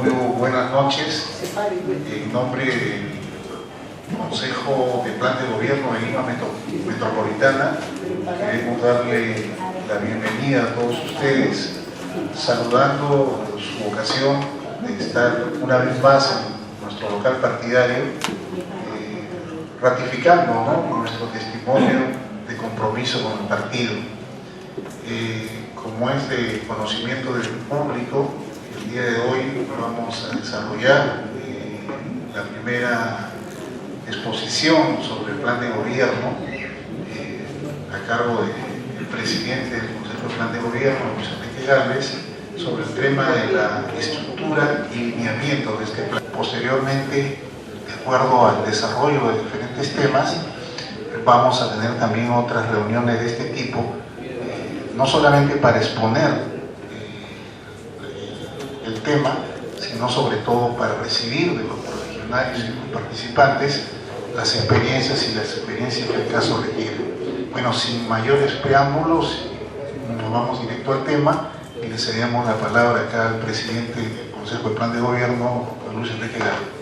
Muy buenas noches. En nombre del Consejo de Plan de Gobierno de Lima Metropolitana, queremos darle la bienvenida a todos ustedes, saludando su ocasión de estar una vez más en nuestro local partidario, ratificando, ¿no?, nuestro testimonio de compromiso con el partido. Como es de conocimiento del público, el día de hoy vamos a desarrollar la primera exposición sobre el plan de gobierno a cargo del presidente del Consejo de Plan de Gobierno, Luis Enrique Gálvez, sobre el tema de la estructura y lineamiento de este plan. Posteriormente, de acuerdo al desarrollo de diferentes temas, vamos a tener también otras reuniones de este tipo, no solamente para exponer el tema, sino sobre todo para recibir de los profesionales y los participantes las experiencias que el caso requiere. Bueno, sin mayores preámbulos, nos vamos directo al tema y le cedemos la palabra acá al presidente del Consejo de Plan de Gobierno, Luis Enrique Gálvez.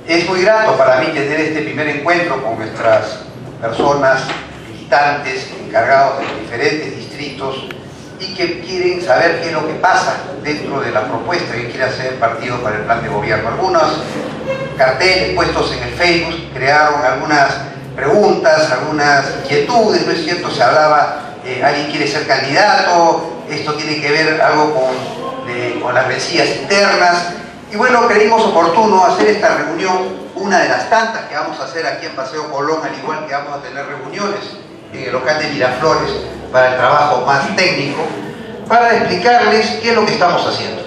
Es muy grato para mí tener este primer encuentro con nuestras personas, militantes, encargados de los diferentes distritos y que quieren saber qué es lo que pasa dentro de la propuesta que quiere hacer el partido para el plan de gobierno. Algunos carteles puestos en el Facebook crearon algunas preguntas, algunas inquietudes, ¿no es cierto? Se hablaba, alguien quiere ser candidato, esto tiene que ver algo con las rencillas internas. Y bueno, creímos oportuno hacer esta reunión, una de las tantas que vamos a hacer aquí en Paseo Colón, al igual que vamos a tener reuniones en el local de Miraflores para el trabajo más técnico, para explicarles qué es lo que estamos haciendo.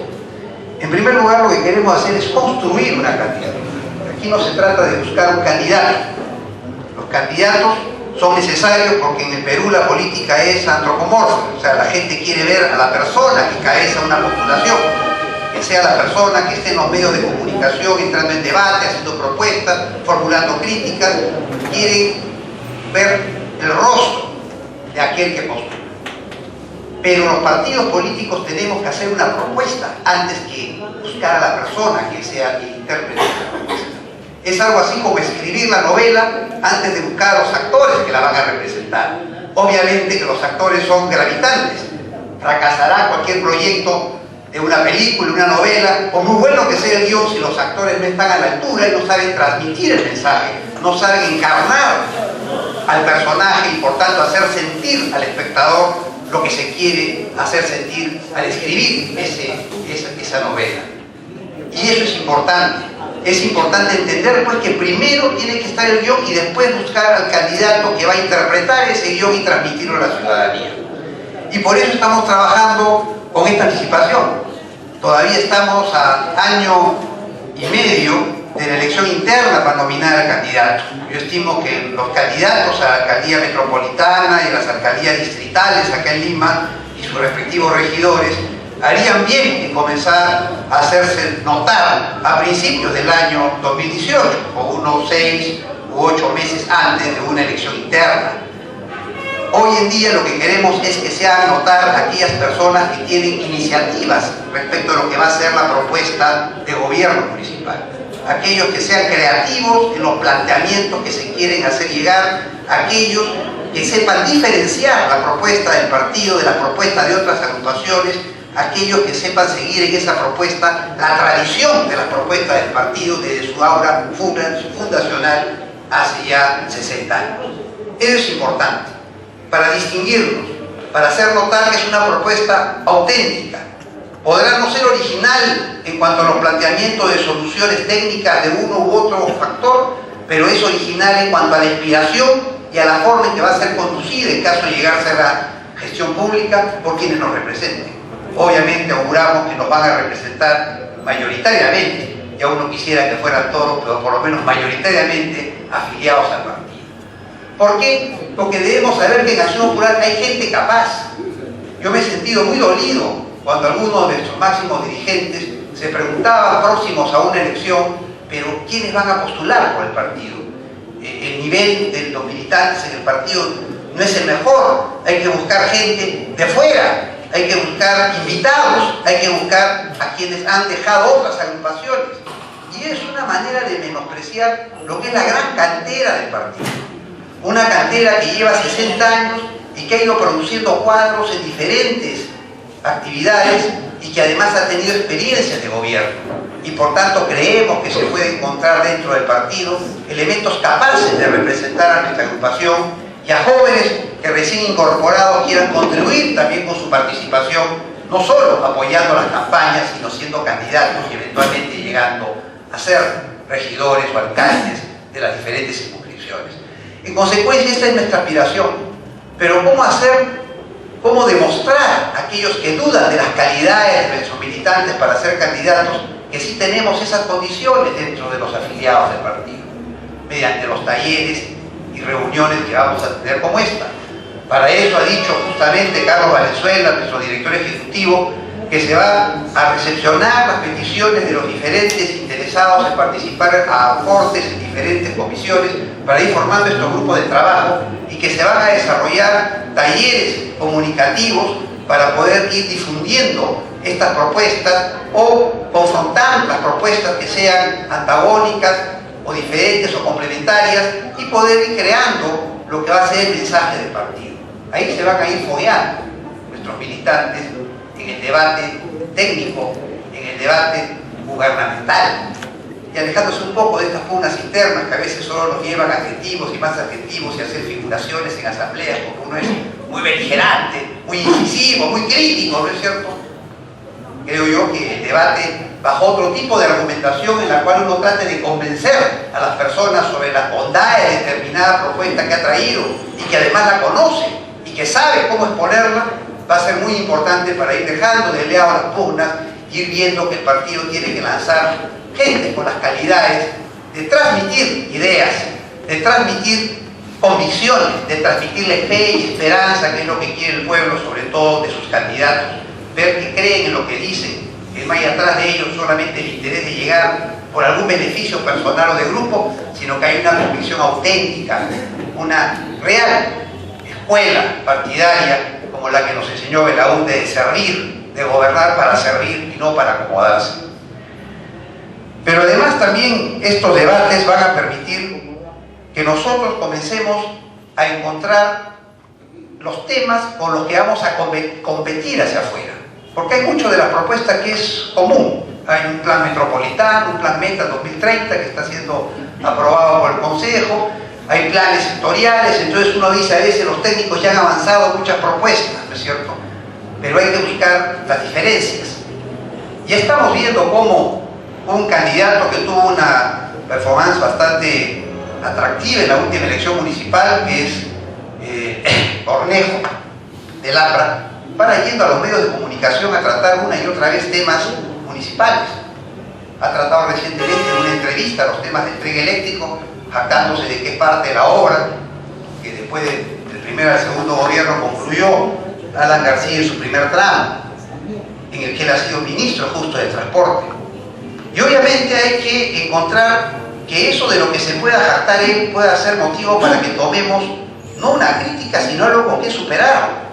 En primer lugar, lo que queremos hacer es construir una candidatura. Aquí no se trata de buscar un candidato. Los candidatos son necesarios porque en el Perú la política es antropomorfa, o sea, la gente quiere ver a la persona que cabeza una postulación, que sea la persona que esté en los medios de comunicación, entrando en debate, haciendo propuestas, formulando críticas. Quieren ver el rostro de aquel que postula. Pero los partidos políticos tenemos que hacer una propuesta antes que buscar a la persona que sea el intérprete de la propuesta. Es algo así como escribir la novela antes de buscar a los actores que la van a representar. Obviamente que los actores son gravitantes. Fracasará cualquier proyecto de una película, una novela, o muy bueno que sea el guión, si los actores no están a la altura y no saben transmitir el mensaje, no saben encarnar al personaje y por tanto hacer sentir al espectador lo que se quiere hacer sentir al escribir esa novela. Y eso es importante. Es importante entender pues que primero tiene que estar el guión y después buscar al candidato que va a interpretar ese guión y transmitirlo a la ciudadanía. Y por eso estamos trabajando con esta anticipación. Todavía estamos a año y medio de la elección interna para nominar al candidato. Yo estimo que los candidatos a la alcaldía metropolitana y a las alcaldías distritales acá en Lima y sus respectivos regidores harían bien en comenzar a hacerse notar a principios del año 2018 o unos 6 u 8 meses antes de una elección interna. Hoy en día lo que queremos es que se hagan notar aquellas personas que tienen iniciativas respecto a lo que va a ser la propuesta de gobierno municipal. Aquellos que sean creativos en los planteamientos que se quieren hacer llegar, aquellos que sepan diferenciar la propuesta del partido de la propuesta de otras agrupaciones, aquellos que sepan seguir en esa propuesta la tradición de la propuesta del partido desde su aura fundacional hace ya 60 años. Eso es importante, para distinguirnos, para hacer notar que es una propuesta auténtica. Podrá no ser original en cuanto a los planteamientos de soluciones técnicas de uno u otro factor, pero es original en cuanto a la inspiración y a la forma en que va a ser conducida en caso de llegarse a la gestión pública por quienes nos representen. Obviamente auguramos que nos van a representar mayoritariamente, ya uno quisiera que fueran todos, pero por lo menos mayoritariamente afiliados al partido. ¿Por qué? Porque debemos saber que en Acción Popular hay gente capaz. Yo me he sentido muy dolido cuando algunos de nuestros máximos dirigentes se preguntaban próximos a una elección, pero ¿quiénes van a postular por el partido? El nivel de los militantes en el partido no es el mejor, hay que buscar gente de fuera, hay que buscar invitados, hay que buscar a quienes han dejado otras agrupaciones. Y es una manera de menospreciar lo que es la gran cantera del partido. Una cantera que lleva 60 años y que ha ido produciendo cuadros en diferentes actividades y que además ha tenido experiencias de gobierno. Y por tanto creemos que se puede encontrar dentro del partido elementos capaces de representar a nuestra agrupación y a jóvenes que recién incorporados quieran contribuir también con su participación, no solo apoyando las campañas, sino siendo candidatos y eventualmente llegando a ser regidores o alcaldes de las diferentes circunscripciones. En consecuencia, esta es nuestra aspiración. Pero ¿cómo hacer, cómo demostrar a aquellos que dudan de las calidades de nuestros militantes para ser candidatos que sí tenemos esas condiciones dentro de los afiliados del partido? Mediante los talleres y reuniones que vamos a tener como esta. Para eso ha dicho justamente Carlos Valenzuela, nuestro director ejecutivo, que se va a recepcionar las peticiones de los diferentes interesados en participar a aportes en diferentes comisiones para ir formando estos grupos de trabajo y que se van a desarrollar talleres comunicativos para poder ir difundiendo estas propuestas o confrontando las propuestas que sean antagónicas o diferentes o complementarias y poder ir creando lo que va a ser el mensaje del partido. Ahí se van a ir fogueando nuestros militantes en el debate técnico, en el debate gubernamental y alejándose un poco de estas pugnas internas que a veces solo nos llevan a adjetivos y más adjetivos y hacer figuraciones en asambleas porque uno es muy beligerante, muy incisivo, muy crítico, ¿no es cierto? Creo yo que el debate bajo otro tipo de argumentación en la cual uno trate de convencer a las personas sobre la bondad de determinada propuesta que ha traído y que además la conoce y que sabe cómo exponerla, va a ser muy importante para ir dejando de lado las pugnas y ir viendo que el partido tiene que lanzar gente con las calidades de transmitir ideas, de transmitir convicciones, de transmitirle fe y esperanza, que es lo que quiere el pueblo, sobre todo de sus candidatos, ver que creen en lo que dicen, que no hay atrás de ellos solamente el interés de llegar por algún beneficio personal o de grupo, sino que hay una convicción auténtica, una real escuela partidaria como la que nos enseñó Belaúnde, de servir, de gobernar para servir y no para acomodarse. Pero además también estos debates van a permitir que nosotros comencemos a encontrar los temas con los que vamos a competir hacia afuera. Porque hay mucho de la propuesta que es común. Hay un plan metropolitano, un plan Meta 2030 que está siendo aprobado por el Consejo, hay planes sectoriales, entonces uno dice a veces los técnicos ya han avanzado muchas propuestas, ¿no es cierto? Pero hay que buscar las diferencias. Y estamos viendo cómo un candidato que tuvo una performance bastante atractiva en la última elección municipal, que es Cornejo de Lapra, para yendo a los medios de comunicación a tratar una y otra vez temas municipales. Ha tratado recientemente en una entrevista los temas de entrega eléctrico, jactándose de qué parte de la obra, que después del primer al segundo gobierno concluyó Alan García en su primer tramo, en el que él ha sido ministro justo de transporte. Y obviamente hay que encontrar que eso de lo que se pueda jactar él pueda ser motivo para que tomemos no una crítica, sino algo con que superar.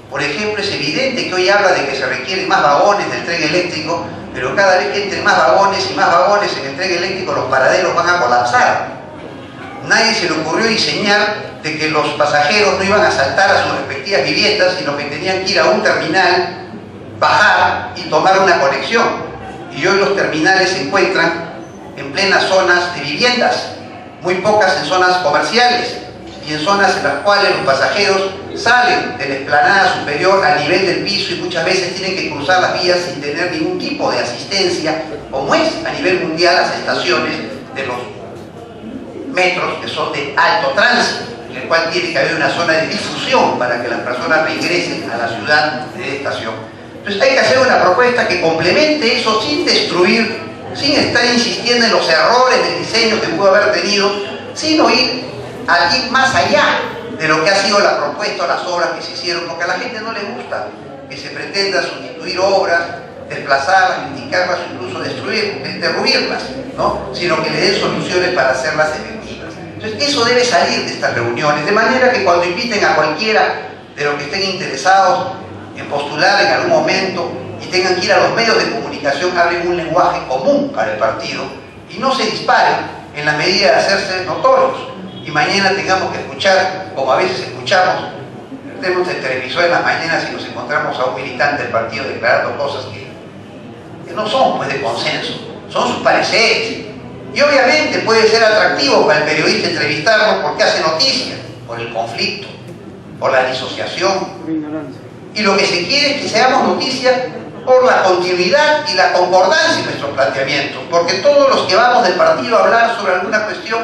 Por ejemplo, es evidente que hoy habla de que se requieren más vagones del tren eléctrico, pero cada vez que entren más vagones y más vagones en el tren eléctrico, los paraderos van a colapsar. Nadie se le ocurrió diseñar de que los pasajeros no iban a saltar a sus respectivas viviendas, sino que tenían que ir a un terminal, bajar y tomar una conexión. Y hoy los terminales se encuentran en plenas zonas de viviendas, muy pocas en zonas comerciales y en zonas en las cuales los pasajeros salen de la explanada superior al nivel del piso y muchas veces tienen que cruzar las vías sin tener ningún tipo de asistencia, como es a nivel mundial las estaciones de los metros que son de alto tránsito, en el cual tiene que haber una zona de difusión para que las personas regresen a la ciudad de estación. Entonces hay que hacer una propuesta que complemente eso sin destruir, sin estar insistiendo en los errores del diseño que pudo haber tenido, sino ir más allá de lo que ha sido la propuesta o las obras que se hicieron, porque a la gente no le gusta que se pretenda sustituir obras, desplazarlas, criticarlas o incluso derruirlas, ¿no? Sino que le den soluciones para hacerlas efectivas. Entonces eso debe salir de estas reuniones, de manera que cuando inviten a cualquiera de los que estén interesados en postular en algún momento y tengan que ir a los medios de comunicación, hablen un lenguaje común para el partido y no se disparen en la medida de hacerse notorios. Y mañana tengamos que escuchar, como a veces escuchamos, tenemos el televisor en las mañanas y nos encontramos a un militante del partido declarando cosas que no son pues de consenso, son sus pareceres. Y obviamente puede ser atractivo para el periodista entrevistarlo porque hace noticia, por el conflicto, por la disociación. Y lo que se quiere es que seamos noticia por la continuidad y la concordancia en nuestros planteamientos, porque todos los que vamos del partido a hablar sobre alguna cuestión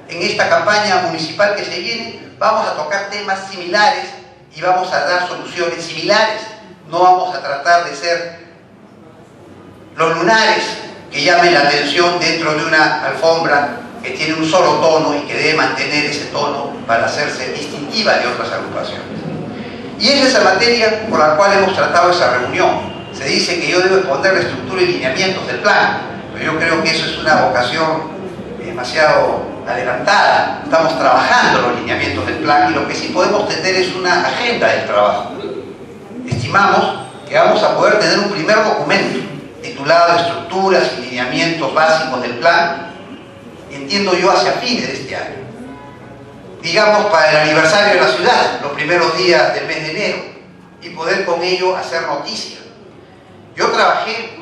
en esta campaña municipal que se viene, vamos a tocar temas similares y vamos a dar soluciones similares. No vamos a tratar de ser los lunares que llamen la atención dentro de una alfombra que tiene un solo tono y que debe mantener ese tono para hacerse distintiva de otras agrupaciones. Y esa es la materia por la cual hemos tratado esa reunión. Se dice que yo debo exponer la estructura y lineamientos del plan, pero yo creo que eso es una vocación demasiado adelantada. Estamos trabajando los lineamientos del plan y lo que sí podemos tener es una agenda del trabajo. Estimamos que vamos a poder tener un primer documento titulado Estructuras y lineamientos básicos del plan, entiendo yo hacia fines de este año. Digamos para el aniversario de la ciudad, los primeros días del mes de enero, y poder con ello hacer noticia. Yo trabajé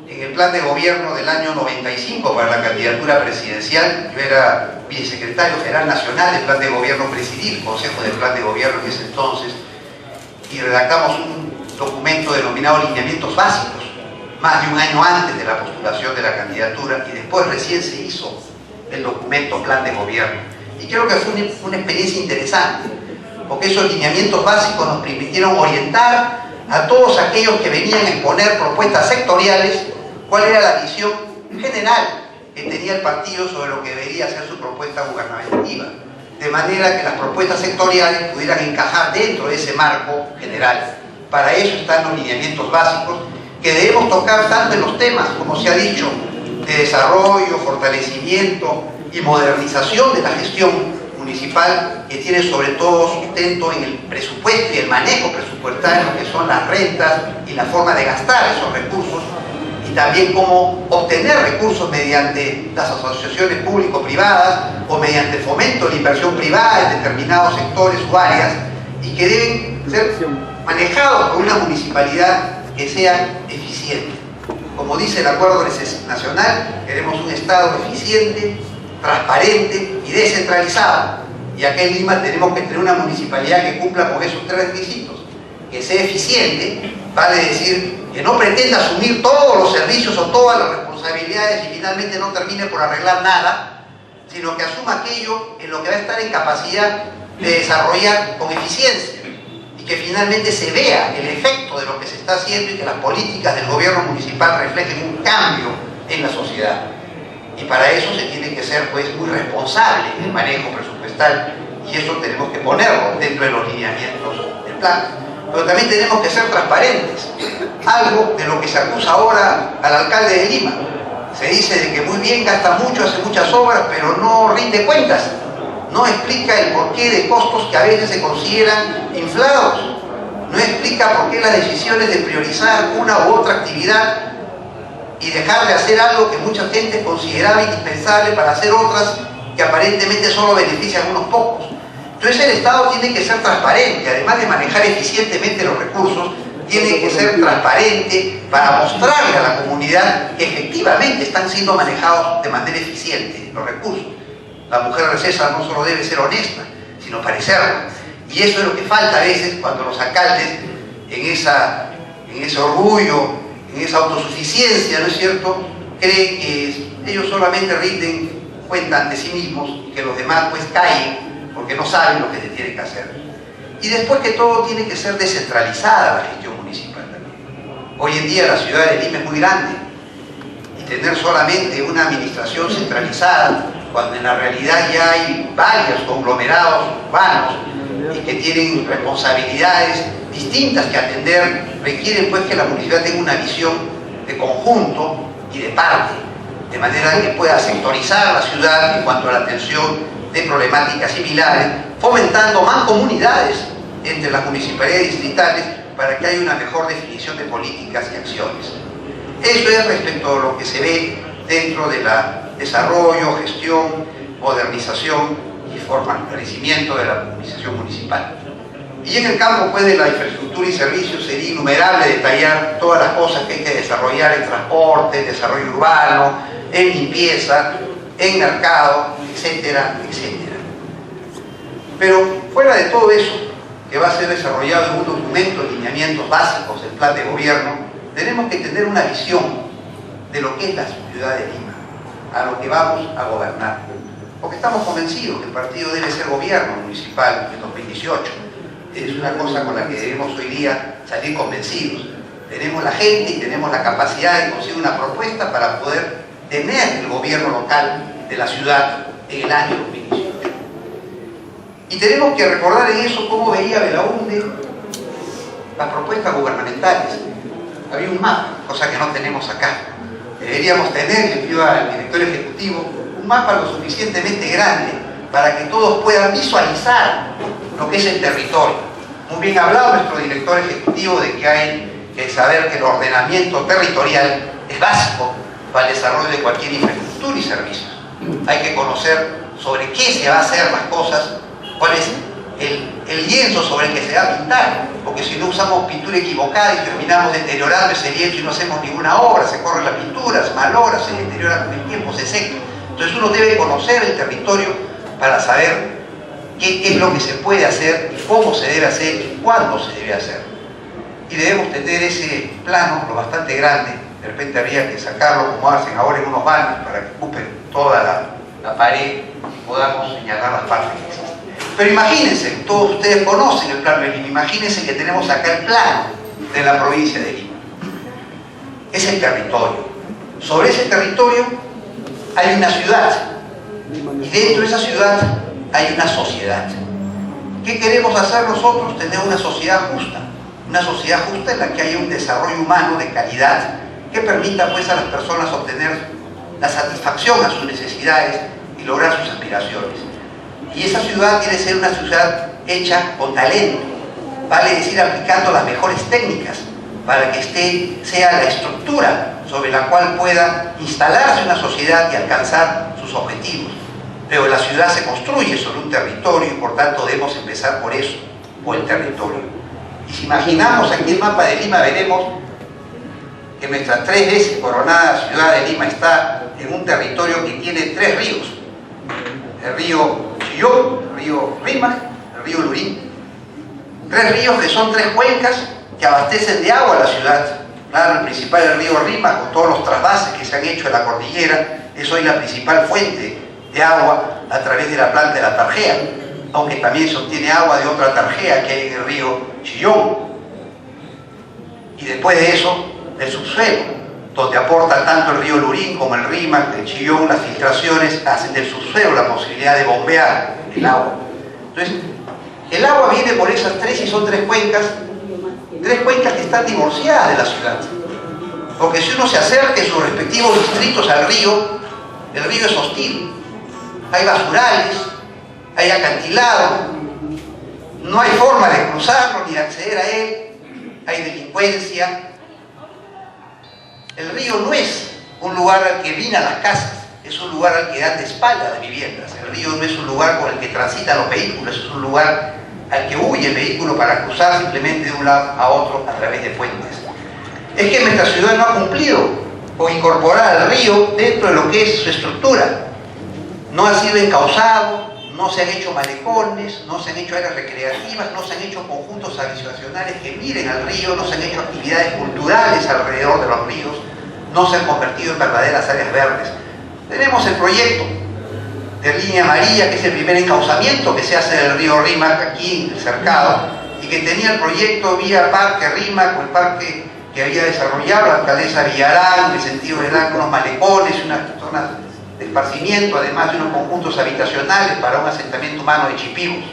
en el plan de gobierno del año 95 para la candidatura presidencial. Yo era vicesecretario general nacional del plan de gobierno, presidí el consejo del plan de gobierno en ese entonces, y redactamos un documento denominado Lineamientos Básicos, más de un año antes de la postulación de la candidatura, y después recién se hizo el documento Plan de Gobierno. Y creo que fue una experiencia interesante, porque esos lineamientos básicos nos permitieron orientar a todos aquellos que venían a exponer propuestas sectoriales cuál era la visión general que tenía el partido sobre lo que debería ser su propuesta gubernamental, de manera que las propuestas sectoriales pudieran encajar dentro de ese marco general. Para eso están los lineamientos básicos, que debemos tocar tanto en los temas, como se ha dicho, de desarrollo, fortalecimiento y modernización de la gestión municipal, que tiene sobre todo sustento en el presupuesto y el manejo presupuestario, que son las rentas y la forma de gastar esos recursos, y también cómo obtener recursos mediante las asociaciones público-privadas o mediante el fomento de la inversión privada en determinados sectores o áreas, y que deben ser manejados por una municipalidad que sea eficiente. Como dice el Acuerdo Nacional, queremos un Estado eficiente, transparente y descentralizado. Y acá en Lima tenemos que tener una municipalidad que cumpla con esos tres requisitos. Que sea eficiente, vale decir que no pretenda asumir todos los servicios o todas las responsabilidades y finalmente no termine por arreglar nada, sino que asuma aquello en lo que va a estar en capacidad de desarrollar con eficiencia, que finalmente se vea el efecto de lo que se está haciendo y que las políticas del gobierno municipal reflejen un cambio en la sociedad. Y para eso se tiene que ser pues muy responsable en el manejo presupuestal, y eso tenemos que ponerlo dentro de los lineamientos del plan. Pero también tenemos que ser transparentes, algo de lo que se acusa ahora al alcalde de Lima. Se dice de que muy bien, gasta mucho, hace muchas obras, pero no rinde cuentas. No explica el porqué de costos que a veces se consideran inflados. No explica por qué las decisiones de priorizar una u otra actividad y dejar de hacer algo que mucha gente consideraba indispensable para hacer otras que aparentemente solo benefician a unos pocos. Entonces el Estado tiene que ser transparente, además de manejar eficientemente los recursos, tiene que ser transparente para mostrarle a la comunidad que efectivamente están siendo manejados de manera eficiente los recursos. La mujer recesa no solo debe ser honesta, sino parecerlo. Y eso es lo que falta a veces cuando los alcaldes, en ese orgullo, en esa autosuficiencia, ¿no es cierto?, creen que ellos solamente rinden cuenta ante sí mismos y que los demás pues caen porque no saben lo que se tiene que hacer. Y después que todo tiene que ser descentralizada la gestión municipal también. Hoy en día la ciudad de Lima es muy grande y tener solamente una administración centralizada, cuando en la realidad ya hay varios conglomerados urbanos y que tienen responsabilidades distintas que atender, requieren pues que la municipalidad tenga una visión de conjunto y de parte, de manera que pueda sectorizar la ciudad en cuanto a la atención de problemáticas similares, fomentando mancomunidades entre las municipalidades distritales para que haya una mejor definición de políticas y acciones. Eso es respecto a lo que se ve dentro del desarrollo, gestión, modernización y fortalecimiento de la administración municipal. Y en el campo pues, de la infraestructura y servicios sería innumerable detallar todas las cosas que hay que desarrollar en transporte, en desarrollo urbano, en limpieza, en mercado, etcétera, etcétera. Pero fuera de todo eso, que va a ser desarrollado en un documento de lineamientos básicos del plan de gobierno, tenemos que tener una visión de lo que es la ciudad de Lima, a lo que vamos a gobernar. Porque estamos convencidos que el partido debe ser gobierno municipal en 2018. Es una cosa con la que debemos hoy día salir convencidos. Tenemos la gente y tenemos la capacidad de conseguir una propuesta para poder tener el gobierno local de la ciudad en el año 2018. Y tenemos que recordar en eso cómo veía Belaúnde las propuestas gubernamentales. Había un mapa, cosa que no tenemos acá. Deberíamos tener, le pido al director ejecutivo, un mapa lo suficientemente grande para que todos puedan visualizar lo que es el territorio. Muy bien hablado nuestro director ejecutivo de que hay que saber que el ordenamiento territorial es básico para el desarrollo de cualquier infraestructura y servicios. Hay que conocer sobre qué se va a hacer las cosas, cuál es el lienzo sobre el que se va a pintar, porque si no usamos pintura equivocada y terminamos deteriorando ese lienzo y no hacemos ninguna obra, se corre la pintura, se malogra, se deteriora con el tiempo, se seca. Entonces uno debe conocer el territorio para saber qué es lo que se puede hacer y cómo se debe hacer y cuándo se debe hacer. Y debemos tener ese plano lo bastante grande. De repente habría que sacarlo como hacen ahora en unos baños para que ocupen toda la pared y podamos señalar las partes que existen. Pero imagínense, todos ustedes conocen el plan de Lima, imagínense que tenemos acá el plano de la provincia de Lima. Es el territorio. Sobre ese territorio hay una ciudad y dentro de esa ciudad hay una sociedad. ¿Qué queremos hacer nosotros? Tener una sociedad justa en la que haya un desarrollo humano de calidad que permita pues a las personas obtener la satisfacción a sus necesidades y lograr sus aspiraciones. Y esa ciudad quiere ser una ciudad hecha con talento, vale decir aplicando las mejores técnicas para que sea la estructura sobre la cual pueda instalarse una sociedad y alcanzar sus objetivos. Pero la ciudad se construye sobre un territorio y por tanto debemos empezar por eso, por el territorio. Y si imaginamos aquí el mapa de Lima, veremos que nuestra 3 veces coronada ciudad de Lima está en un territorio que tiene 3 ríos. El río Chillón, el río Rímac, el río Lurín. 3 ríos que son 3 cuencas que abastecen de agua a la ciudad. Claro, el principal es el río Rímac, con todos los trasvases que se han hecho en la cordillera, es hoy la principal fuente de agua a través de la planta de la Tarjea, aunque también se obtiene agua de otra tarjea que hay en el río Chillón. Y después de eso, del subsuelo, donde aporta tanto el río Lurín como el Rímac, el Chillón, las filtraciones hacen del subsuelo la posibilidad de bombear el agua. Entonces, el agua viene por esas 3 y son 3 cuencas que están divorciadas de la ciudad. Porque si uno se acerca en sus respectivos distritos al río, el río es hostil. Hay basurales, hay acantilado, no hay forma de cruzarlo ni de acceder a él, hay delincuencia. El río no es un lugar al que vienen las casas, es un lugar al que dan de espaldas de viviendas. El río no es un lugar por el que transitan los vehículos, es un lugar al que huye el vehículo para cruzar simplemente de un lado a otro a través de puentes. Es que nuestra ciudad no ha cumplido con incorporar al río dentro de lo que es su estructura. No ha sido encauzado, no se han hecho malecones, no se han hecho áreas recreativas, no se han hecho conjuntos habitacionales que miren al río, no se han hecho actividades culturales alrededor de los ríos, no se han convertido en verdaderas áreas verdes. Tenemos el proyecto de Línea Amarilla, que es el primer encauzamiento que se hace del río Rímac aquí en el cercado, y que tenía el proyecto vía Parque Rímac, o el parque que había desarrollado la alcaldesa Villarán, en el sentido de dar unos malecones, unas zonas de esparcimiento, además de unos conjuntos habitacionales para un asentamiento humano de Chipibos.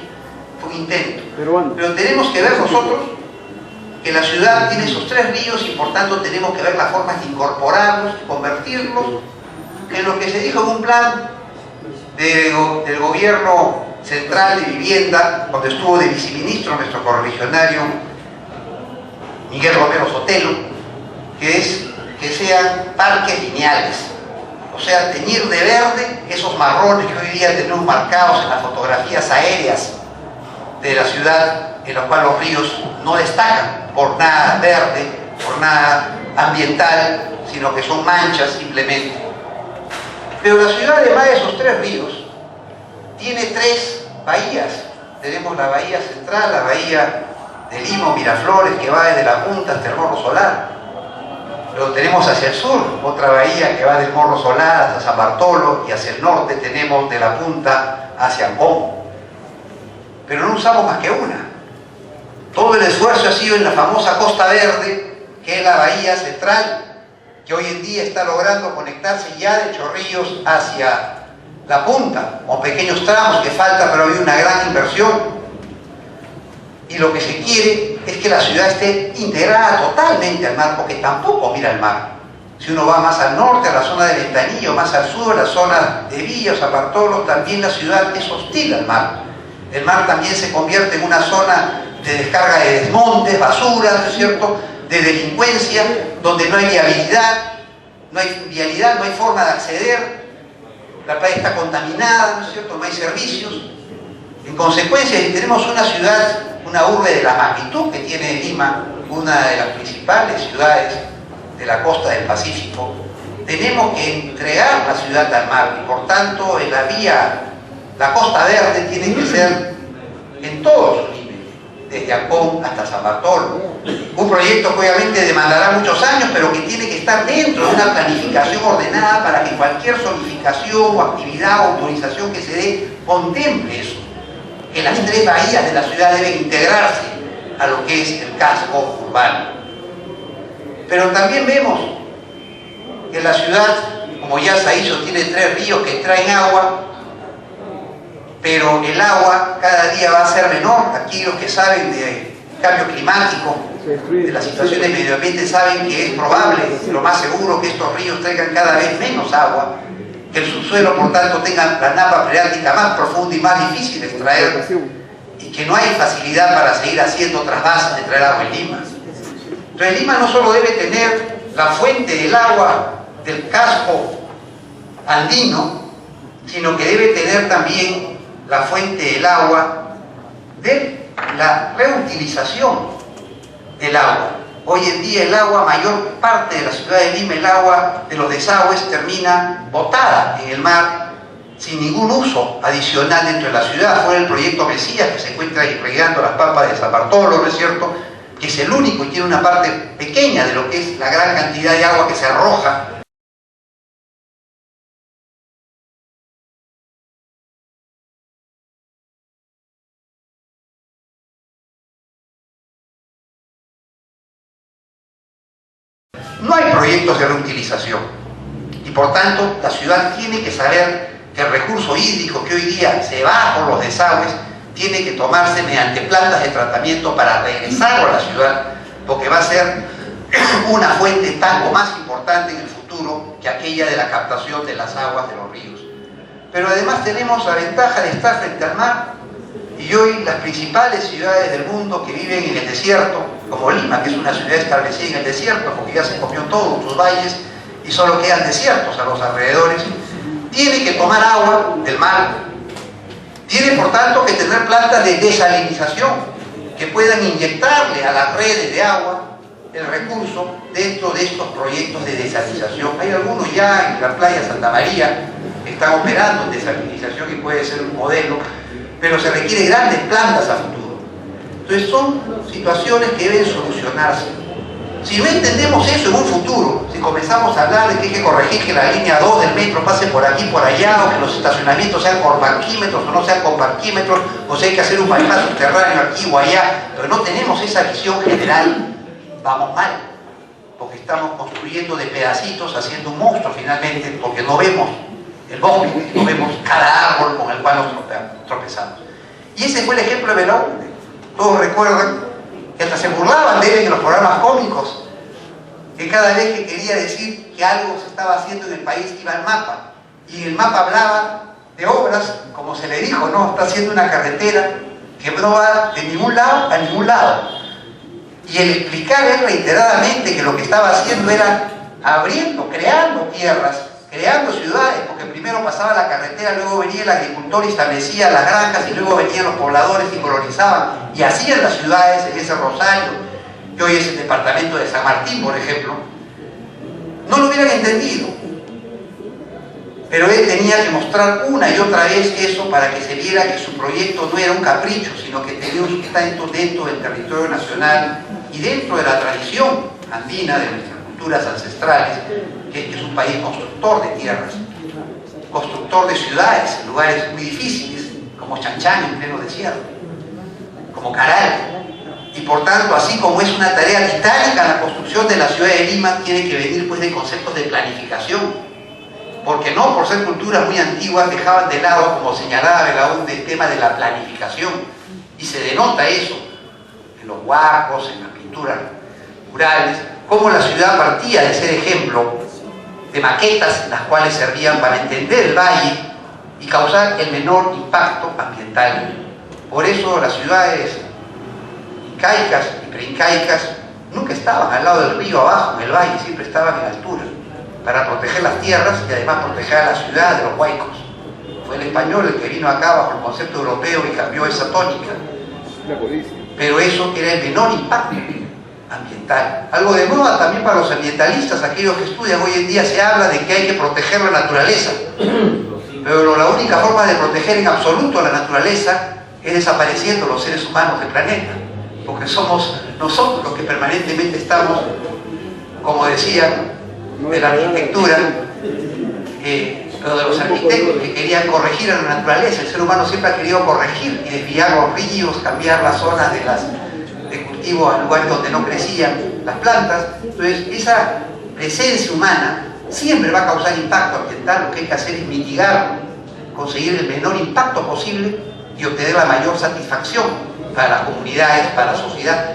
Fue un intento. Pero tenemos que ver nosotros que la ciudad tiene esos 3 ríos y por tanto tenemos que ver las formas de incorporarlos, convertirlos en lo que se dijo en un plan del gobierno central de vivienda, cuando estuvo de viceministro nuestro correligionario Miguel Romero Sotelo, que es que sean parques lineales, o sea, teñir de verde esos marrones que hoy día tenemos marcados en las fotografías aéreas de la ciudad, en los cuales los ríos no destacan por nada verde, por nada ambiental, sino que son manchas simplemente. Pero la ciudad, además de esos 3 ríos, tiene 3 bahías. Tenemos la bahía central, la bahía de Lima, Miraflores, que va desde la punta hasta el Morro Solar. Luego tenemos hacia el sur otra bahía que va del Morro Solar hasta San Bartolo, y hacia el norte tenemos de la punta hacia Ancón. Pero no usamos más que una. Todo el esfuerzo ha sido en la famosa Costa Verde, que es la bahía central, que hoy en día está logrando conectarse ya de Chorrillos hacia la punta, con pequeños tramos que falta, pero hay una gran inversión. Y lo que se quiere es que la ciudad esté integrada totalmente al mar, porque tampoco mira al mar. Si uno va más al norte, a la zona de Ventanilla, o más al sur, a la zona de Villa o San Bartolo, también la ciudad es hostil al mar. El mar también se convierte en una zona de descarga de desmontes, basura, ¿no es cierto?, de delincuencia, donde no hay vialidad, no hay forma de acceder. La playa está contaminada, ¿no es cierto?, no hay servicios. En consecuencia, si tenemos una ciudad, una urbe de la magnitud que tiene Lima, una de las principales ciudades de la costa del Pacífico, tenemos que entregar la ciudad al mar, y por tanto en la Costa Verde tiene que ser en todos sus límites, desde Ancón hasta San Bartolo. Un proyecto que obviamente demandará muchos años, pero que tiene que estar dentro de una planificación ordenada para que cualquier zonificación o actividad o autorización que se dé contemple eso, que las 3 bahías de la ciudad deben integrarse a lo que es el casco urbano. Pero también vemos que la ciudad, como ya se hizo, tiene 3 ríos que traen agua, pero el agua cada día va a ser menor. Aquí los que saben de cambio climático, de las situaciones de medio ambiente, saben que es probable, lo más seguro, que estos ríos traigan cada vez menos agua, que el subsuelo, por tanto, tenga la napa freática más profunda y más difícil de extraer, y que no hay facilidad para seguir haciendo trasvases de traer agua en Lima. Entonces Lima no solo debe tener la fuente del agua del casco andino, sino que debe tener también la fuente del agua de la reutilización del agua. Hoy en día el agua, mayor parte de la ciudad de Lima, el agua de los desagües termina botada en el mar sin ningún uso adicional dentro de la ciudad. Fue el proyecto Mesías, que se encuentra irrigando las pampas de San Bartolo, ¿no es cierto?, que es el único y tiene una parte pequeña de lo que es la gran cantidad de agua que se arroja . No hay proyectos de reutilización, y por tanto la ciudad tiene que saber que el recurso hídrico que hoy día se va por los desagües tiene que tomarse mediante plantas de tratamiento para regresarlo a la ciudad, porque va a ser una fuente tanto más importante en el futuro que aquella de la captación de las aguas de los ríos. Pero además tenemos la ventaja de estar frente al mar, y hoy las principales ciudades del mundo que viven en el desierto, como Lima, que es una ciudad establecida en el desierto porque ya se comió todo, sus valles, y solo quedan desiertos a los alrededores, tiene que tomar agua del mar. Tiene por tanto que tener plantas de desalinización que puedan inyectarle a las redes de agua el recurso dentro de estos proyectos de desalinización. Hay algunos ya en la playa Santa María que están operando en desalinización y puede ser un modelo, pero se requieren grandes plantas a futuro. Entonces son situaciones que deben solucionarse. Si no entendemos eso en un futuro, si comenzamos a hablar de que hay que corregir que la línea 2 del metro pase por aquí, por allá, o que los estacionamientos sean por parquímetros o no sean con parquímetros, o si hay que hacer un bypass subterráneo aquí o allá, pero no tenemos esa visión general, vamos mal, porque estamos construyendo de pedacitos, haciendo un monstruo finalmente, porque no vemos el bosque, no vemos cada árbol con el cual nos tropezamos. Y ese fue el ejemplo de Belaúnde. Todos recuerdan que hasta se burlaban de él en los programas cómicos, que cada vez que quería decir que algo se estaba haciendo en el país iba al mapa, y en el mapa hablaba de obras, como se le dijo, ¿no? Está haciendo una carretera que no va de ningún lado a ningún lado. Y el explicar él reiteradamente que lo que estaba haciendo era abriendo, creando tierras, creando ciudades, porque primero pasaba la carretera, luego venía el agricultor y establecía las granjas, y luego venían los pobladores y colonizaban, y hacían las ciudades en ese Rosario, que hoy es el departamento de San Martín, por ejemplo. No lo hubieran entendido, pero él tenía que mostrar una y otra vez eso para que se viera que su proyecto no era un capricho, sino que tenía un sustento dentro del territorio nacional y dentro de la tradición andina de nuestras culturas ancestrales, que es un país constructor de tierras, constructor de ciudades en lugares muy difíciles, como Chanchán en pleno desierto, como Caral. Y por tanto, así como es una tarea titánica la construcción de la ciudad de Lima, tiene que venir pues de conceptos de planificación, porque no por ser culturas muy antiguas dejaban de lado, como señalaba Belaúnde, el tema de la planificación, y se denota eso en los huacos, en las pinturas murales, cómo la ciudad partía de ser ejemplo de maquetas las cuales servían para entender el valle y causar el menor impacto ambiental. Por eso las ciudades incaicas y preincaicas nunca estaban al lado del río abajo en el valle, siempre estaban en altura, para proteger las tierras y además proteger a la ciudad de los huaicos. Fue el español el que vino acá bajo el concepto europeo y cambió esa tónica. Pero eso era el menor impacto ambiental. Algo de moda también para los ambientalistas, aquellos que estudian hoy en día, se habla de que hay que proteger la naturaleza. Pero la única forma de proteger en absoluto la naturaleza es desapareciendo los seres humanos del planeta. Porque somos nosotros los que permanentemente estamos, como decía, de la arquitectura, pero de los arquitectos que querían corregir a la naturaleza. El ser humano siempre ha querido corregir y desviar los ríos, cambiar las zonas de cultivo a lugares donde no crecían las plantas. Entonces, esa presencia humana siempre va a causar impacto ambiental. Lo que hay que hacer es mitigarlo, conseguir el menor impacto posible y obtener la mayor satisfacción para las comunidades, para la sociedad.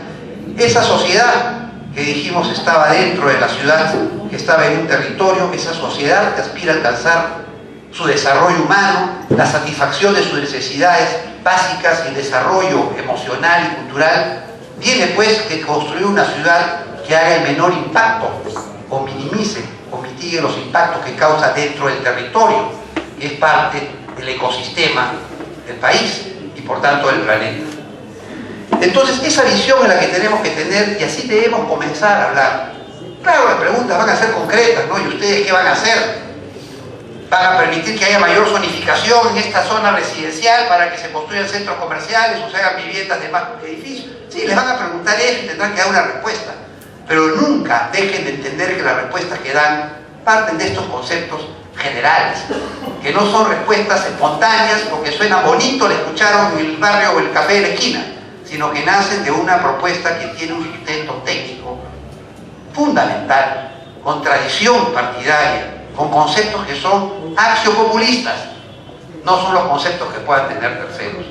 Esa sociedad que dijimos estaba dentro de la ciudad, que estaba en un territorio, esa sociedad que aspira a alcanzar su desarrollo humano, la satisfacción de sus necesidades básicas y el desarrollo emocional y cultural, tiene pues que construir una ciudad que haga el menor impacto o minimice o mitigue los impactos que causa dentro del territorio, que es parte del ecosistema del país y por tanto del planeta. Entonces, esa visión es la que tenemos que tener y así debemos comenzar a hablar. Claro, las preguntas van a ser concretas, ¿no? ¿Y ustedes qué van a hacer? ¿Van a permitir que haya mayor zonificación en esta zona residencial para que se construyan centros comerciales o se hagan viviendas de más edificios? Sí, les van a preguntar eso y tendrán que dar una respuesta. Pero nunca dejen de entender que las respuestas que dan parten de estos conceptos generales, que no son respuestas espontáneas porque suena bonito, le escucharon en el barrio o el café de la esquina, sino que nacen de una propuesta que tiene un sustento técnico fundamental, con tradición partidaria, con conceptos que son axiopopulistas, no son los conceptos que puedan tener terceros.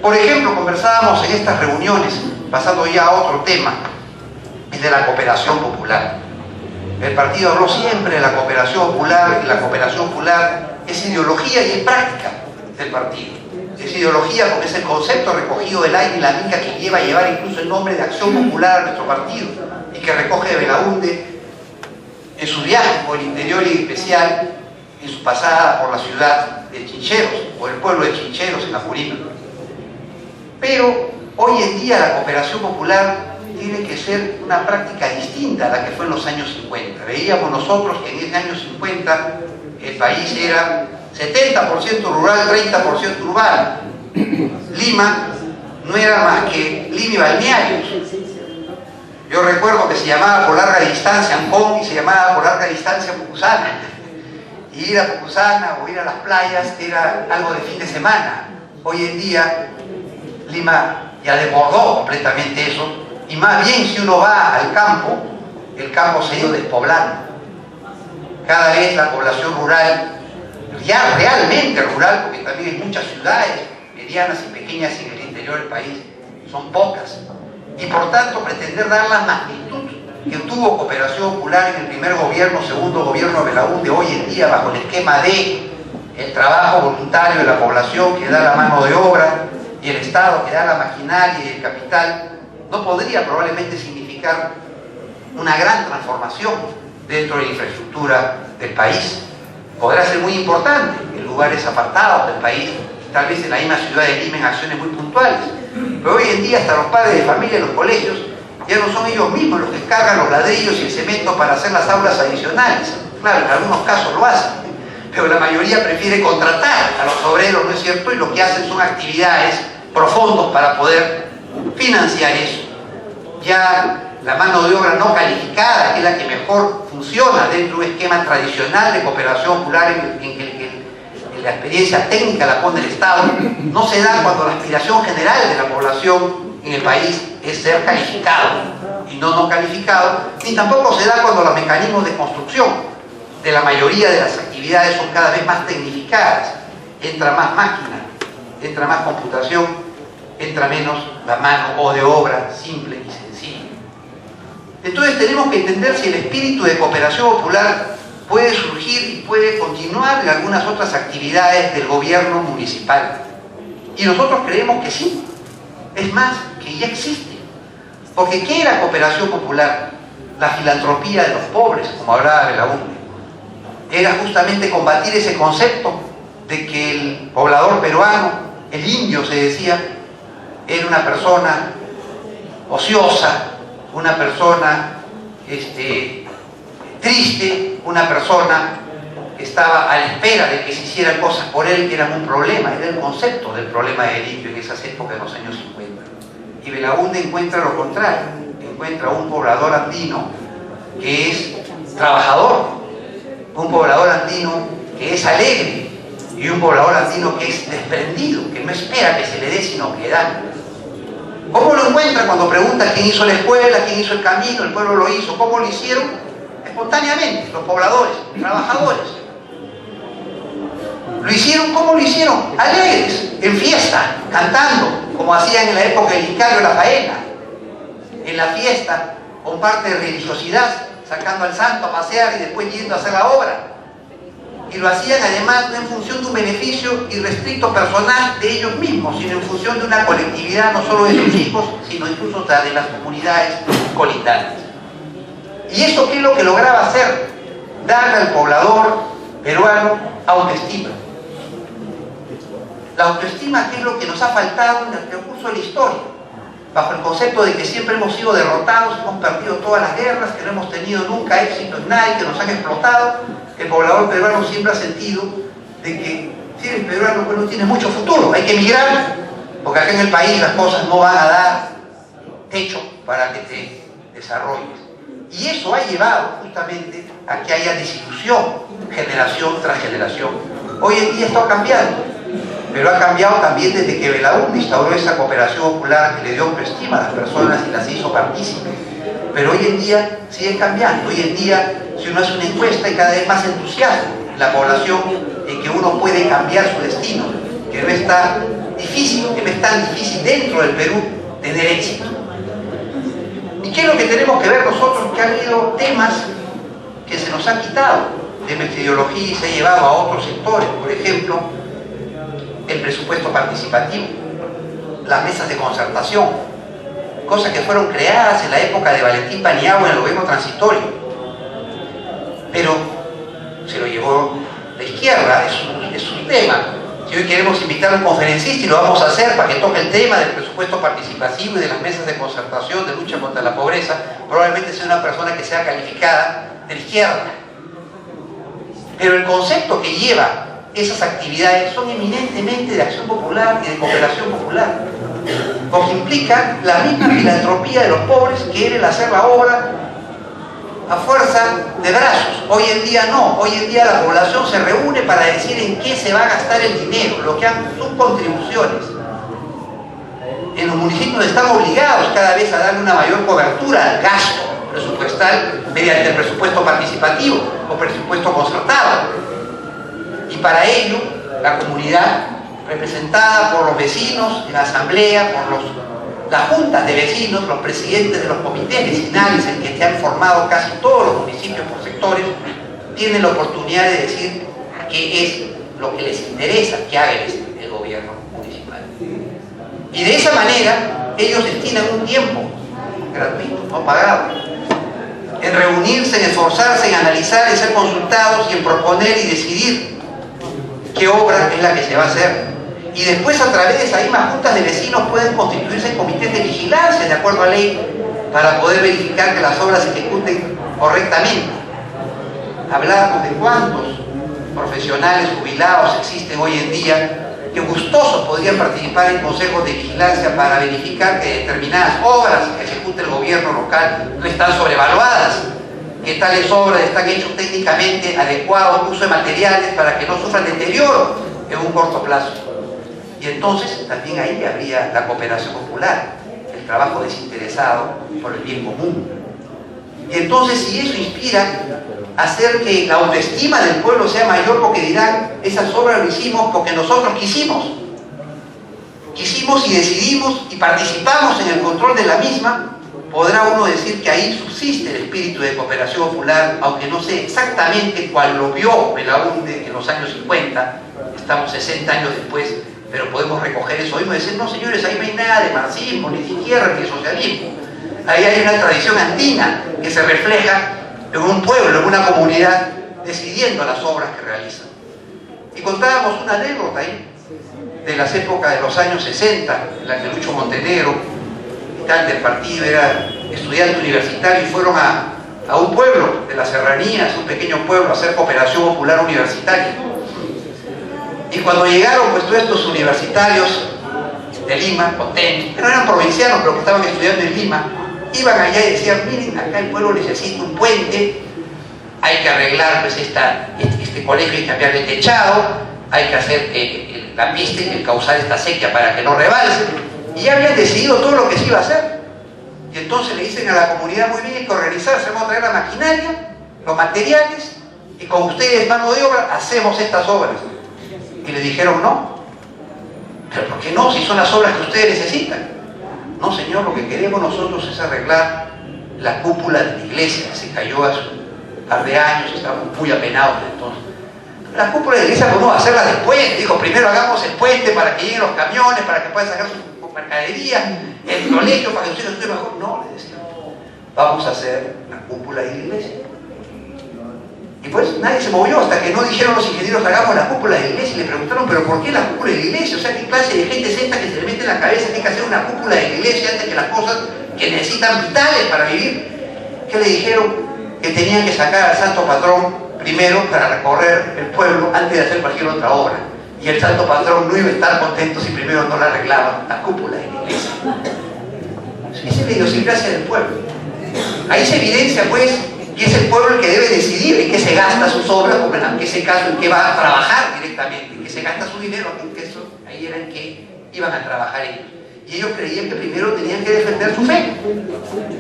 Por ejemplo, conversábamos en estas reuniones, pasando ya a otro tema, el de la cooperación popular. El partido habló siempre de la cooperación popular, y la cooperación popular es ideología y es práctica del partido. Es ideología porque es el concepto recogido del aire y la mica que lleva a llevar incluso el nombre de Acción Popular a nuestro partido y que recoge de Belaúnde en su viaje por el interior y en especial en su pasada por la ciudad de Chincheros o el pueblo de Chincheros en Apurímac. Pero hoy en día la cooperación popular tiene que ser una práctica distinta a la que fue en los años 50. Veíamos nosotros que en ese año 50 el país era 70% rural, 30% urbano. Lima no era más que Lima y balnearios. Yo recuerdo que se llamaba por larga distancia Ancón y se llamaba por larga distancia Pucusana. Y ir a Pucusana o ir a las playas era algo de fin de semana. Hoy en día Lima ya desbordó completamente eso. Y más bien si uno va al campo, el campo se ha ido despoblando. Cada vez la población rural, ya realmente rural, porque también hay muchas ciudades medianas y pequeñas en el interior del país, son pocas. Y por tanto pretender dar la magnitud que tuvo Cooperación Popular en el primer gobierno, segundo gobierno de Belaúnde, hoy en día bajo el esquema de el trabajo voluntario de la población que da la mano de obra y el Estado que da la maquinaria y el capital, no podría probablemente significar una gran transformación dentro de la infraestructura del país. Podrá ser muy importante en lugares apartados del país, tal vez en la misma ciudad de Lima, en acciones muy puntuales. Pero hoy en día hasta los padres de familia en los colegios ya no son ellos mismos los que cargan los ladrillos y el cemento para hacer las aulas adicionales. Claro, en algunos casos lo hacen, pero la mayoría prefiere contratar a los obreros, ¿no es cierto? Y lo que hacen son actividades profundas para poder financiar eso. Ya la mano de obra no calificada, que es la que mejor funciona dentro de un esquema tradicional de cooperación popular en que la experiencia técnica la pone el Estado, no se da cuando la aspiración general de la población en el país es ser calificado y no calificado, ni tampoco se da cuando los mecanismos de construcción de la mayoría de las actividades son cada vez más tecnificadas. Entra más máquina, entra más computación, entra menos la mano o de obra simple y sencilla. Entonces tenemos que entender si el espíritu de cooperación popular puede surgir y puede continuar en algunas otras actividades del gobierno municipal. Y nosotros creemos que sí. Es más, que ya existe. Porque ¿qué era cooperación popular? La filantropía de los pobres, como hablaba Belaúnde. Era justamente combatir ese concepto de que el poblador peruano, el indio se decía, era una persona ociosa, una persona triste, una persona que estaba a la espera de que se hicieran cosas por él que eran un problema. Era el concepto del problema del indio en esas épocas de los años 50. Y Belaúnde encuentra lo contrario, encuentra un poblador andino que es trabajador, un poblador andino que es alegre y un poblador andino que es desprendido, que no espera que se le dé sino que da. ¿Cómo lo encuentra? Cuando pregunta quién hizo la escuela, quién hizo el camino, el pueblo lo hizo, ¿cómo lo hicieron? Espontáneamente, los pobladores, trabajadores. ¿Lo hicieron? ¿Cómo lo hicieron? Alegres, en fiesta, cantando, como hacían en la época del Incario la faena. En la fiesta, con parte de religiosidad, sacando al santo a pasear y después yendo a hacer la obra. Y lo hacían además no en función de un beneficio irrestricto personal de ellos mismos, sino en función de una colectividad, no solo de sus hijos, sino incluso de las comunidades colindantes. ¿Y eso qué es lo que lograba hacer? Darle al poblador peruano autoestima. La autoestima, que es lo que nos ha faltado en el transcurso de la historia, bajo el concepto de que siempre hemos sido derrotados, hemos perdido todas las guerras, que no hemos tenido nunca éxito en nada y que nos han explotado. El poblador peruano siempre ha sentido de que si eres peruano, pues no tienes mucho futuro, hay que emigrar, porque acá en el país las cosas no van a dar techo para que te desarrolles. Y eso ha llevado justamente a que haya desilusión, generación tras generación. Hoy en día esto ha cambiado, pero ha cambiado también desde que Belaúnde instauró esa cooperación popular que le dio autoestima a las personas y las hizo partícipes. Pero hoy en día sigue cambiando. Hoy en día, si uno hace una encuesta, hay cada vez más entusiasmo en la población en que uno puede cambiar su destino, que no es tan difícil, dentro del Perú tener éxito. ¿Y qué es lo que tenemos que ver nosotros? Que ha habido temas que se nos han quitado de nuestra ideología y se ha llevado a otros sectores. Por ejemplo, el presupuesto participativo, las mesas de concertación, cosas que fueron creadas en la época de Valentín Paniagua en el gobierno transitorio, pero se lo llevó la izquierda, es un tema. Si hoy queremos invitar a un conferencista y lo vamos a hacer para que toque el tema del presupuesto participativo y de las mesas de concertación de lucha contra la pobreza, probablemente sea una persona que sea calificada de la izquierda. Pero el concepto que lleva esas actividades son eminentemente de acción popular y de cooperación popular, porque implican la misma filantropía de los pobres, que era el hacer la obra a fuerza de brazos. Hoy en día no, hoy en día la población se reúne para decir en qué se va a gastar el dinero, lo que han sus contribuciones. En los municipios están obligados cada vez a darle una mayor cobertura al gasto presupuestal mediante el presupuesto participativo o presupuesto concertado. Y para ello, la comunidad, representada por los vecinos en la asamblea, por las juntas de vecinos, los presidentes de los comités vecinales en que se han formado casi todos los municipios por sectores, tienen la oportunidad de decir qué es lo que les interesa que haga el gobierno municipal. Y de esa manera ellos destinan un tiempo gratuito, no pagado, en reunirse, en esforzarse, en analizar, en ser consultados y en proponer y decidir qué obra es la que se va a hacer. Y después, a través de esas mismas juntas de vecinos, pueden constituirse comités de vigilancia de acuerdo a ley para poder verificar que las obras se ejecuten correctamente. Hablábamos de cuántos profesionales jubilados existen hoy en día que gustosos podrían participar en consejos de vigilancia para verificar que determinadas obras que ejecuta el gobierno local no están sobrevaluadas, que tales obras están hechas técnicamente adecuados, uso de materiales para que no sufran deterioro en un corto plazo. Y entonces también ahí habría la cooperación popular, el trabajo desinteresado por el bien común. Y entonces, si eso inspira a hacer que la autoestima del pueblo sea mayor, porque dirán, esas obras lo hicimos porque nosotros quisimos y decidimos y participamos en el control de la misma, podrá uno decir que ahí subsiste el espíritu de cooperación popular, aunque no sé exactamente cuál lo vio Belaúnde en los años 50, estamos 60 años después, pero podemos recoger eso mismo y decir, no señores, ahí no hay nada de marxismo, ni de izquierda, ni de socialismo. Ahí hay una tradición andina que se refleja en un pueblo, en una comunidad, decidiendo las obras que realizan. Y contábamos una anécdota ahí, de las épocas de los años 60, en la que Lucho Montenegro, militante del partido, era estudiante universitario, y fueron a un pueblo de las serranías, un pequeño pueblo, a hacer cooperación popular universitaria. Y cuando llegaron, pues, todos estos universitarios de Lima, potentes, que no eran provincianos, pero que estaban estudiando en Lima, iban allá y decían, miren, acá el pueblo necesita un puente, hay que arreglar pues este colegio, hay que cambiar el techado, hay que hacer la pista y el causar esta sequía para que no rebalse. Y ya habían decidido todo lo que se iba a hacer. Y entonces le dicen a la comunidad, muy bien, hay que organizarse, vamos a traer la maquinaria, los materiales, y con ustedes, mano de obra, hacemos estas obras. Y le dijeron, no. ¿Pero por qué no? Si son las obras que ustedes necesitan. No, señor, lo que queremos nosotros es arreglar la cúpula de la iglesia, que se cayó hace un par de años, estábamos muy apenados desde entonces. La cúpula de la iglesia podemos hacerla después, dijo, primero hagamos el puente para que lleguen los camiones, para que puedan sacar sus mercaderías, el colegio para que ustedes estén mejor. No, le decían, vamos a hacer la cúpula de la iglesia. Y pues nadie se movió hasta que no dijeron los ingenieros, hagamos la cúpula de la iglesia, y le preguntaron, ¿pero por qué la cúpula de la iglesia? O sea, ¿qué clase de gente es esta que se le mete en la cabeza que hay que hacer una cúpula de la iglesia antes que las cosas que necesitan vitales para vivir? ¿Qué le dijeron? Que tenían que sacar al santo patrón primero para recorrer el pueblo antes de hacer cualquier otra obra. Y el santo patrón no iba a estar contento si primero no la arreglaban, la cúpula de la iglesia. Esa es la idiosincrasia del pueblo. Ahí se evidencia, pues, que es el pueblo el que debe decidir en qué se gasta sus obras, como en ese caso en qué va a trabajar directamente, en qué se gasta su dinero, en qué eso, ahí era en qué iban a trabajar ellos. Y ellos creían que primero tenían que defender su fe,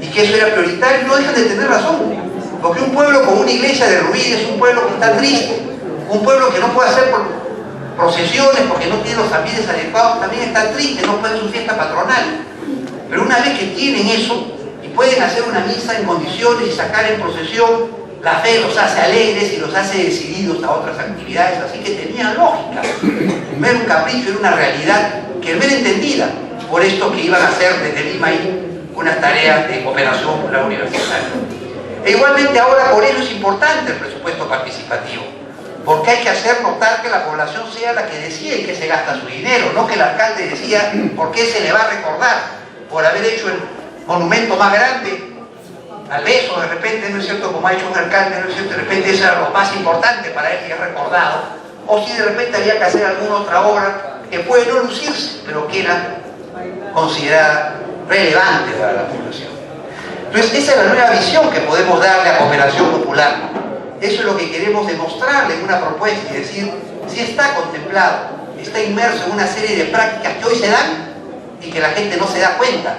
y que eso era prioritario, y no dejan de tener razón. Porque un pueblo con una iglesia derruida es un pueblo que está triste, un pueblo que no puede hacer procesiones porque no tiene los ambientes adecuados, también está triste, no puede hacer su fiesta patronal. Pero una vez que tienen eso, y pueden hacer una misa en condiciones y sacar en procesión, la fe los hace alegres y los hace decididos a otras actividades, así que tenía lógica. No era un capricho, era una realidad que era entendida por esto que iban a hacer desde Lima ahí unas tareas de cooperación popular universitaria. E igualmente ahora por ello es importante el presupuesto participativo, porque hay que hacer notar que la población sea la que decide en qué se gasta su dinero, no que el alcalde decía por qué se le va a recordar por haber hecho el monumento más grande al beso, de repente, ¿no es cierto? Como ha hecho un alcalde, ¿no es cierto? De repente eso era lo más importante para él, que es recordado, o si de repente había que hacer alguna otra obra que puede no lucirse, pero que era considerada relevante para la población. Entonces esa es la nueva visión que podemos darle a cooperación popular. Eso es lo que queremos demostrarle en una propuesta y decir, si está contemplado, está inmerso en una serie de prácticas que hoy se dan y que la gente no se da cuenta,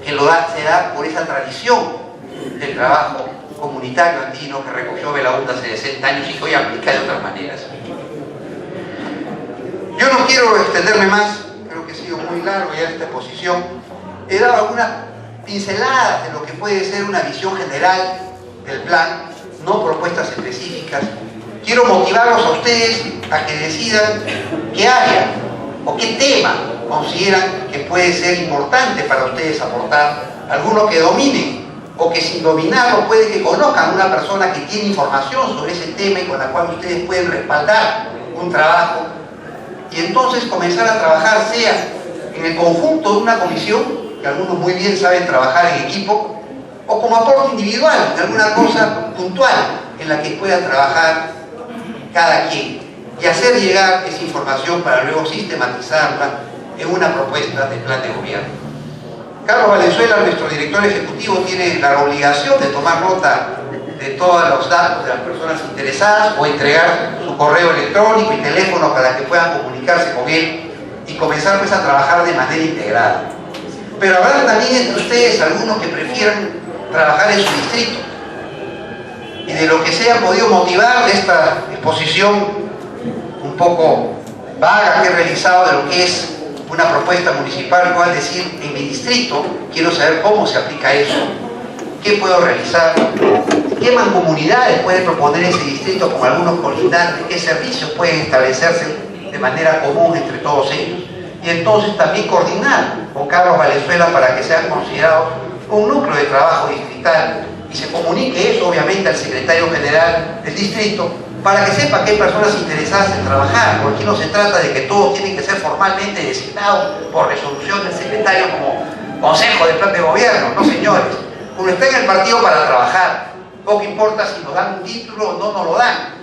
que se da por esa tradición del trabajo comunitario andino que recogió Belaúnde hace 60 años y que hoy aplica de otras maneras. Yo no quiero extenderme más, creo que he sido muy largo ya esta exposición. He dado algunas pinceladas de lo que puede ser una visión general del plan, no propuestas específicas, quiero motivarlos a ustedes a que decidan qué área o qué tema consideran que puede ser importante para ustedes aportar, alguno que dominen o que sin dominarlo puede que conozcan una persona que tiene información sobre ese tema y con la cual ustedes pueden respaldar un trabajo y entonces comenzar a trabajar, sea en el conjunto de una comisión, que algunos muy bien saben trabajar en equipo, o como aporte individual, de alguna cosa puntual en la que pueda trabajar cada quien y hacer llegar esa información para luego sistematizarla en una propuesta de plan de gobierno. Carlos Valenzuela, nuestro director ejecutivo, tiene la obligación de tomar nota de todos los datos de las personas interesadas o entregar su correo electrónico y teléfono para que puedan comunicarse con él y comenzar pues a trabajar de manera integrada. Pero habrá también entre ustedes algunos que prefieran trabajar en su distrito y de lo que se ha podido motivar de esta exposición un poco vaga que he realizado de lo que es una propuesta municipal, cual decir, en mi distrito quiero saber cómo se aplica eso, qué puedo realizar, qué mancomunidades puede proponer ese distrito con algunos colindantes, qué servicios pueden establecerse de manera común entre todos ellos. Y entonces también coordinar con Carlos Valenzuela para que sean considerados un núcleo de trabajo distrital y se comunique eso obviamente al secretario general del distrito para que sepa que hay personas interesadas en trabajar, porque aquí no se trata de que todos tienen que ser formalmente designados por resolución del secretario como consejo de plan de gobierno. No, señores, uno está en el partido para trabajar, poco importa si nos dan un título o no nos lo dan,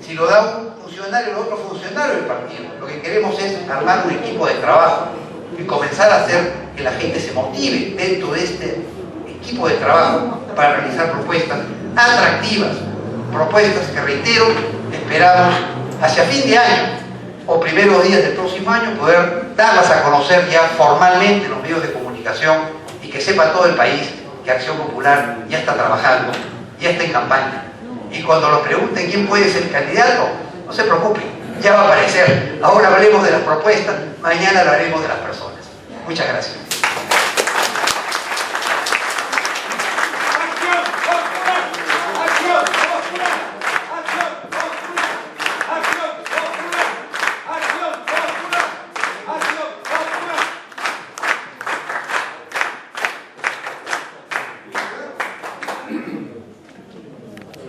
si lo da un funcionario o otro funcionario del partido. Lo que queremos es armar un equipo de trabajo y comenzar a hacer que la gente se motive dentro de este equipo de trabajo para realizar propuestas atractivas, propuestas que, reitero, esperamos hacia fin de año o primeros días del próximo año poder darlas a conocer ya formalmente en los medios de comunicación y que sepa todo el país que Acción Popular ya está trabajando, ya está en campaña. Y cuando nos pregunten quién puede ser el candidato, no se preocupen, ya va a aparecer. Ahora hablemos de las propuestas, mañana hablaremos de las personas. Muchas gracias.